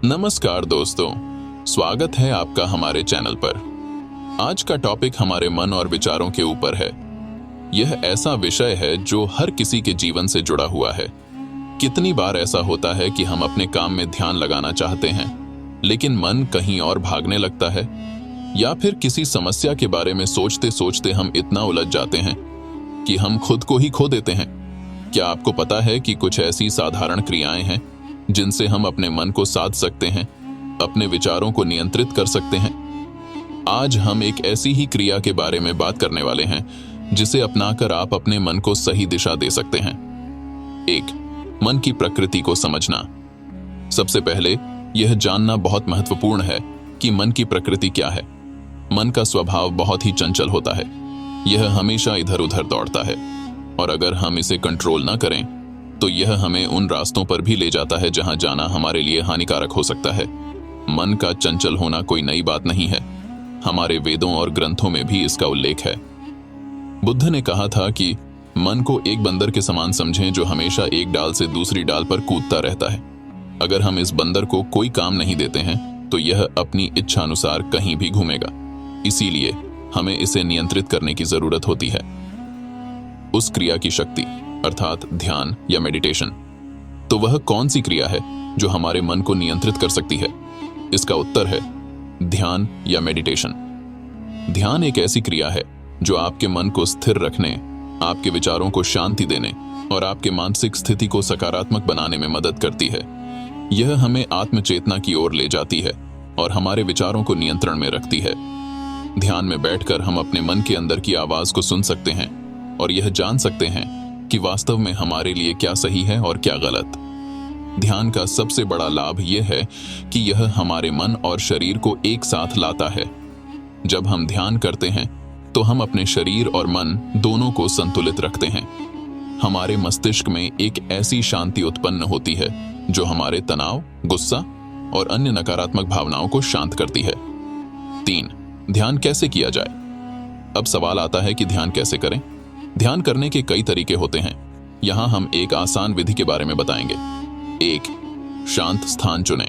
नमस्कार दोस्तों, स्वागत है आपका हमारे चैनल पर। आज का टॉपिक हमारे मन और विचारों के ऊपर है। यह ऐसा विषय है जो हर किसी के जीवन से जुड़ा हुआ है। कितनी बार ऐसा होता है कि हम अपने काम में ध्यान लगाना चाहते हैं, लेकिन मन कहीं और भागने लगता है, या फिर किसी समस्या के बारे में सोचते सोचते हम इतना उलझ जाते हैं कि हम खुद को ही खो देते हैं। क्या आपको पता है कि कुछ ऐसी साधारण क्रियाएं हैं जिनसे हम अपने मन को साध सकते हैं, अपने विचारों को नियंत्रित कर सकते हैं? आज हम एक ऐसी ही क्रिया के बारे में बात करने वाले हैं जिसे अपनाकर आप अपने मन को सही दिशा दे सकते हैं। 1. मन की प्रकृति को समझना। सबसे पहले यह जानना बहुत महत्वपूर्ण है कि मन की प्रकृति क्या है। मन का स्वभाव बहुत ही चंचल होता है। यह हमेशा इधर उधर दौड़ता है, और अगर हम इसे कंट्रोल न करें तो यह हमें उन रास्तों पर भी ले जाता है जहां जाना हमारे लिए हानिकारक हो सकता है। मन का चंचल होना कोई नई बात नहीं है। हमारे वेदों और ग्रंथों में भी इसका उल्लेख है। बुद्ध ने कहा था कि मन को एक बंदर के समान समझें जो हमेशा एक डाल से दूसरी डाल पर कूदता रहता है। अगर हम इस बंदर को कोई काम नहीं देते हैं तो यह अपनी इच्छा अनुसार कहीं भी घूमेगा। इसीलिए हमें इसे नियंत्रित करने की जरूरत होती है। उस क्रिया की शक्ति अर्थात ध्यान या मेडिटेशन। तो वह कौन सी क्रिया है जो हमारे मन को नियंत्रित कर सकती है? इसका उत्तर है ध्यान या मेडिटेशन। ध्यान एक ऐसी क्रिया है जो आपके मन को स्थिर रखने, आपके विचारों को शांति देने और आपके मानसिक स्थिति को सकारात्मक बनाने में मदद करती है। यह हमें आत्मचेतना की ओर ले जाती है और हमारे विचारों को नियंत्रण में रखती है। ध्यान में बैठकर हम अपने मन के अंदर की आवाज को सुन सकते हैं और यह जान सकते हैं कि वास्तव में हमारे लिए क्या सही है और क्या गलत। ध्यान का सबसे बड़ा लाभ यह है कि यह हमारे मन और शरीर को एक साथ लाता है। जब हम ध्यान करते हैं तो हम अपने शरीर और मन दोनों को संतुलित रखते हैं। हमारे मस्तिष्क में एक ऐसी शांति उत्पन्न होती है जो हमारे तनाव, गुस्सा और अन्य नकारात्मक भावनाओं को शांत करती है। 3. ध्यान कैसे किया जाए? अब सवाल आता है कि ध्यान कैसे करें? ध्यान करने के कई तरीके होते हैं। यहां हम एक आसान विधि के बारे में बताएंगे। 1. शांत स्थान चुनें।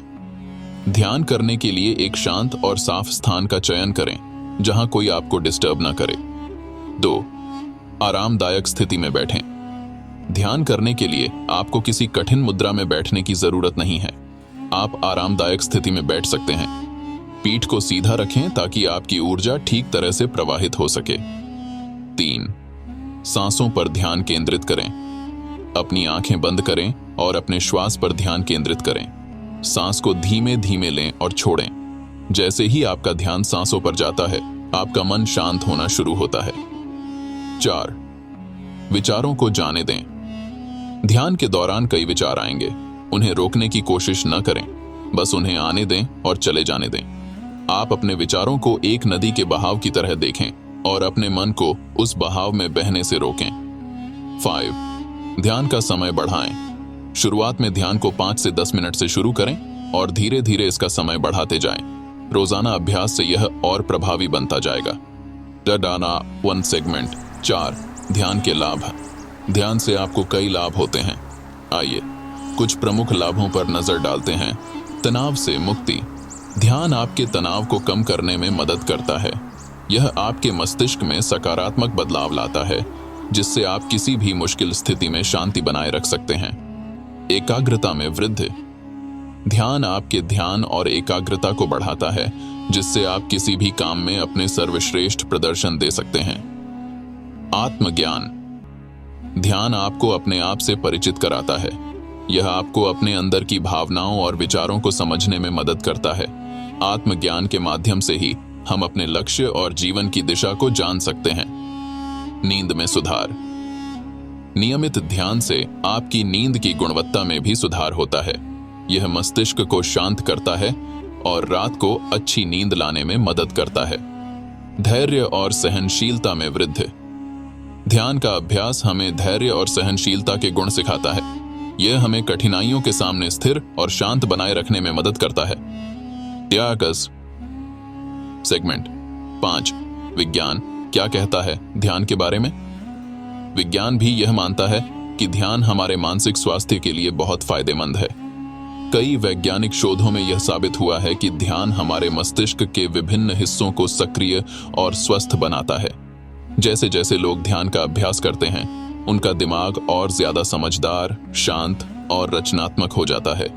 ध्यान करने के लिए एक शांत और साफ स्थान का चयन करें जहां कोई आपको डिस्टर्ब न करे। 2. आरामदायक स्थिति में बैठें। ध्यान करने के लिए आपको किसी कठिन मुद्रा में बैठने की जरूरत नहीं है। आप आरामदायक स्थिति में बैठ सकते हैं। पीठ को सीधा रखें ताकि आपकी ऊर्जा ठीक तरह से प्रवाहित हो सके। 3. सांसों पर ध्यान केंद्रित करें। अपनी आंखें बंद करें और अपने श्वास पर ध्यान केंद्रित करें। सांस को धीमे धीमे लें और छोड़ें। जैसे ही आपका ध्यान सांसों पर जाता है, आपका मन शांत होना शुरू होता है। 4. विचारों को जाने दें। ध्यान के दौरान कई विचार आएंगे। उन्हें रोकने की कोशिश न करें, बस उन्हें आने दें और चले जाने दें। आप अपने विचारों को एक नदी के बहाव की तरह देखें और अपने मन को उस बहाव में बहने से रोकें। 5. ध्यान का समय बढ़ाएं। शुरुआत में ध्यान को 5 से 10 मिनट से शुरू करें और धीरे धीरे इसका समय बढ़ाते जाएं। रोजाना अभ्यास से यह और प्रभावी बनता जाएगा। डडाना 1 सेगमेंट। 4. ध्यान के लाभ। ध्यान से आपको कई लाभ होते हैं। आइए कुछ प्रमुख लाभों पर नजर डालते हैं। तनाव से मुक्ति। ध्यान आपके तनाव को कम करने में मदद करता है। यह आपके मस्तिष्क में सकारात्मक बदलाव लाता है, जिससे आप किसी भी मुश्किल स्थिति में शांति बनाए रख सकते हैं। एकाग्रता में वृद्धि। ध्यान आपके ध्यान और एकाग्रता को बढ़ाता है, जिससे आप किसी भी काम में अपने सर्वश्रेष्ठ प्रदर्शन दे सकते हैं। आत्मज्ञान। ध्यान आपको अपने आप से परिचित कराता है। यह आपको अपने अंदर की भावनाओं और विचारों को समझने में मदद करता है। आत्मज्ञान के माध्यम से ही हम अपने लक्ष्य और जीवन की दिशा को जान सकते हैं। नींद में सुधार। नियमित ध्यान से आपकी नींद की गुणवत्ता में भी सुधार होता है। यह मस्तिष्क को शांत करता है और रात को अच्छी नींद लाने में मदद करता है। धैर्य और सहनशीलता में वृद्धि। ध्यान का अभ्यास हमें धैर्य और सहनशीलता के गुण सिखाता है। यह हमें कठिनाइयों के सामने स्थिर और शांत बनाए रखने में मदद करता है। त्यागस सेगमेंट 5. विज्ञान क्या कहता है ध्यान के बारे में? विज्ञान भी यह मानता है कि ध्यान हमारे मानसिक स्वास्थ्य के लिए बहुत फायदेमंद है। कई वैज्ञानिक शोधों में यह साबित हुआ है कि ध्यान हमारे मस्तिष्क के विभिन्न हिस्सों को सक्रिय और स्वस्थ बनाता है। जैसे जैसे लोग ध्यान का अभ्यास करते हैं, उनका दिमाग और ज्यादा समझदार, शांत और रचनात्मक हो जाता है।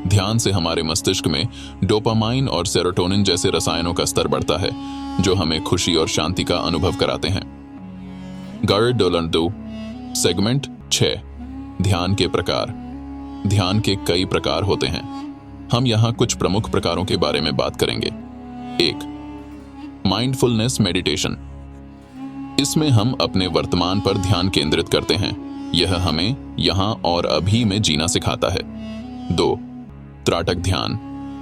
ध्यान से हमारे मस्तिष्क में डोपामाइन और सेरोटोनिन जैसे रसायनों का स्तर बढ़ता है, जो हमें खुशी और शांति का अनुभव कराते हैं। सेगमेंट 6, ध्यान के प्रकार। ध्यान के कई प्रकार होते हैं। हम यहाँ कुछ प्रमुख प्रकारों के बारे में बात करेंगे। 1. Mindfulness meditation. इसमें हम अपने वर्तमान पर ध्यान केंद्रित करते हैं। यह हमें यहाँ और अभी में जीना सिखाता है। 2. त्राटक ध्यान।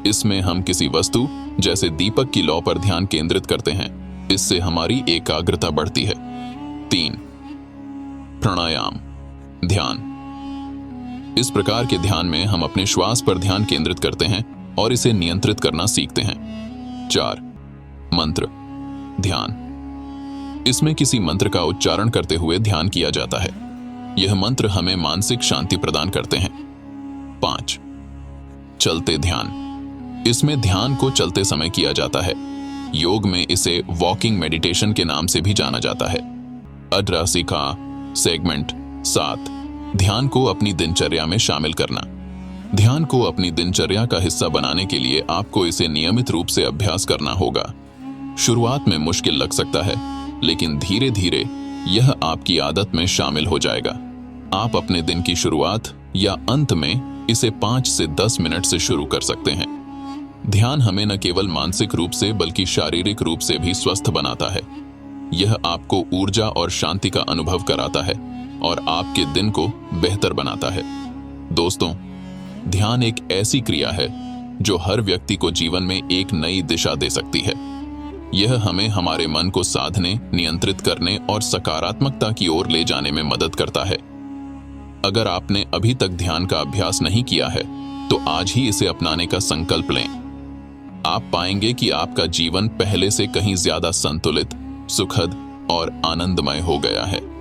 इसमें हम किसी वस्तु जैसे दीपक की लौ पर ध्यान केंद्रित करते हैं। इससे हमारी एकाग्रता बढ़ती है। 3. प्राणायाम ध्यान। इस प्रकार के ध्यान में हम अपने श्वास पर ध्यान केंद्रित करते हैं और इसे नियंत्रित करना सीखते हैं। 4. मंत्र ध्यान। इसमें किसी मंत्र का उच्चारण करते हुए ध्यान किया जाता है। यह मंत्र हमें मानसिक शांति प्रदान करते हैं। 5. चलते ध्यान। इसमें ध्यान को चलते समय किया जाता है। योग में इसे वॉकिंग मेडिटेशन के नाम से भी जाना जाता है। सेगमेंट 7, ध्यान को अपनी दिनचर्या में शामिल करना। ध्यान को अपनी दिनचर्या का हिस्सा बनाने के लिए आपको इसे नियमित रूप से अभ्यास करना होगा। शुरुआत में मुश्किल लग सकता है, लेकिन धीरे धीरे यह आपकी आदत में शामिल हो जाएगा। आप अपने दिन की शुरुआत या अंत में इसे 5 से 10 मिनट से शुरू कर सकते हैं। ध्यान हमें न केवल मानसिक रूप से बल्कि शारीरिक रूप से भी स्वस्थ बनाता है। यह आपको ऊर्जा और शांति का अनुभव कराता है और आपके दिन को बेहतर बनाता है। दोस्तों, ध्यान एक ऐसी क्रिया है जो हर व्यक्ति को जीवन में एक नई दिशा दे सकती है। यह हमें हमारे मन को साधने, नियंत्रित करने और सकारात्मकता की ओर ले जाने में मदद करता है। अगर आपने अभी तक ध्यान का अभ्यास नहीं किया है, तो आज ही इसे अपनाने का संकल्प लें। आप पाएंगे कि आपका जीवन पहले से कहीं ज्यादा संतुलित, सुखद और आनंदमय हो गया है।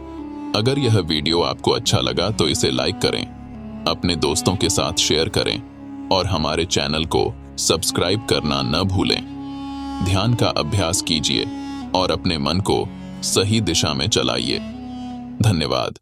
अगर यह वीडियो आपको अच्छा लगा तो इसे लाइक करें, अपने दोस्तों के साथ शेयर करें और हमारे चैनल को सब्सक्राइब करना न भूलें। ध्यान का अभ्यास कीजिए और अपने मन को सही दिशा में चलाइए। धन्यवाद।